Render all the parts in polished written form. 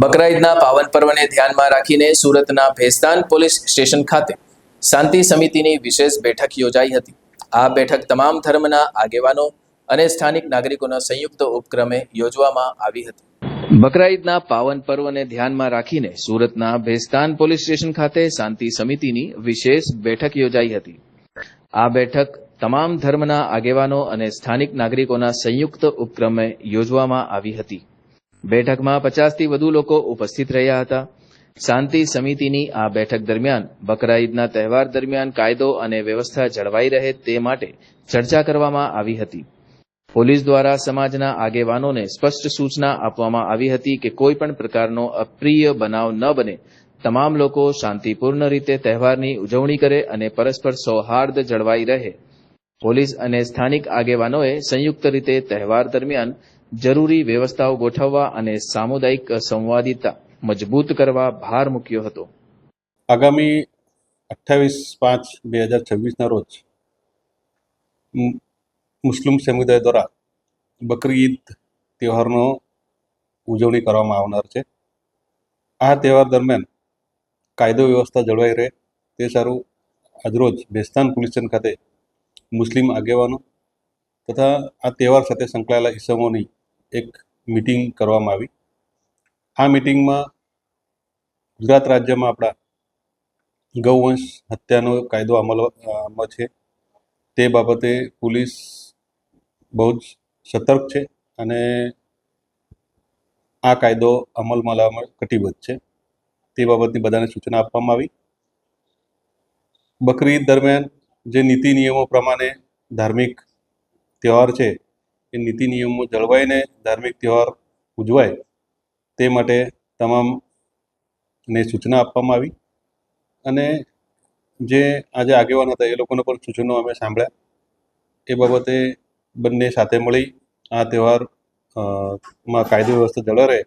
બકરા ઈદના પાવન પર્વને ધ્યાનમાં રાખીને સુરતના ભેસ્તાન પોલીસ સ્ટેશન ખાતે શાંતિ સમિતિની વિશેષ બેઠક યોજાઈ હતી। આ બેઠક તમામ ધર્મના આગેવાનો અને સ્થાનિક નાગરિકોના સંયુક્ત ઉપક્રમે યોજવામાં આવી હતી। બકરા ઈદના પાવન પર્વને ધ્યાનમાં રાખીને સુરતના ભેસ્તાન પોલીસ સ્ટેશન ખાતે શાંતિ સમિતિની વિશેષ બેઠક યોજાઈ હતી। આ બેઠક તમામ ધર્મના આગેવાનો અને સ્થાનિક નાગરિકોના સંયુક્ત ઉપક્રમે યોજવામાં આવી હતી। બેઠકમાં 50થી વધુ લોકો ઉપસ્થિત રહ્યા હતા। શાંતિ સમિતિની આ બેઠક દરમિયાન બકરા ઈદના તહેવાર દરમિયાન કાયદો અને વ્યવસ્થા જળવાઈ રહે તે માટે ચર્ચા કરવામાં આવી હતી। પોલીસ દ્વારા સમાજના આગેવાનોને સ્પષ્ટ સૂચના આપવામાં આવી હતી કે કોઈ પણ પ્રકારનો અપ્રિય બનાવ ન બને, તમામ લોકો શાંતિપૂર્ણ રીતે તહેવારની ઉજવણી કરે અને પરસ્પર સૌહાર્દ જળવાઈ રહે। પોલીસ અને સ્થાનિક આગેવાનોએ સંયુક્ત રીતે તહેવાર દરમિયાન જરૂરી વ્યવસ્થાઓ ગોઠવવા અને સામુદાયિક સંવાદિતા મજબૂત કરવા ભાર મૂક્યો હતો। આગામી 28/5/2026ના રોજ મુસ્લિમ સમુદાય દ્વારા બકરી ઈદ તહેવારનો ઉજવણી કરવામાં આવનાર છે। આ તહેવાર દરમિયાન કાયદો વ્યવસ્થા જળવાઈ રહે તે સારું આજરોજ ભેસ્તાન પોલીસ સ્ટેશન ખાતે મુસ્લિમ આગેવાનો તથા આ તહેવાર સાથે સંકળાયેલા ઇસમોની એક મિટિંગ કરવામાં આવી। આ મિટિંગમાં ગુજરાત રાજ્યમાં આપણા ગૌવંશ હત્યાનો કાયદો અમલમાં છે તે બાબતે પોલીસ બહુ જ સતર્ક છે અને આ કાયદો અમલમાં લાવવામાં કટિબદ્ધ છે તે બાબતની બધાને સૂચના આપવામાં આવી। બકરી ઈદ દરમિયાન જે નીતિ નિયમો પ્રમાણે ધાર્મિક તહેવાર છે એ નીતિ નિયમો જળવાઈને ધાર્મિક તહેવાર ઉજવાય તે માટે તમામને સૂચના આપવામાં આવી અને જે આજે આગેવાન હતા એ લોકોને પણ સૂચનો અમે સાંભળ્યા। એ બાબતે બંને સાથે મળી આ તહેવારમાં કાયદો વ્યવસ્થા જળવાઈ રહે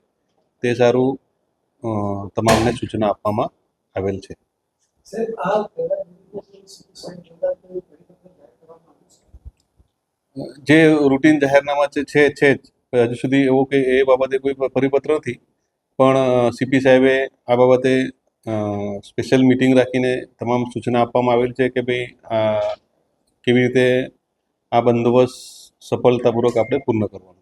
તે સારું તમામને સૂચના આપવામાં આવેલ છે। જે રૂટીન જાહેરનામા છે જ હજુ સુધી એવો કે એ બાબતે કોઈ પરિપત્ર નથી, પણ સીપી સાહેબે આ બાબતે સ્પેશિયલ મિટિંગ રાખીને તમામ સૂચના આપવામાં આવેલ છે કે ભાઈ કેવી રીતે આ બંદોબસ્ત સફળતાપૂર્વક આપણે પૂર્ણ કરવાનો।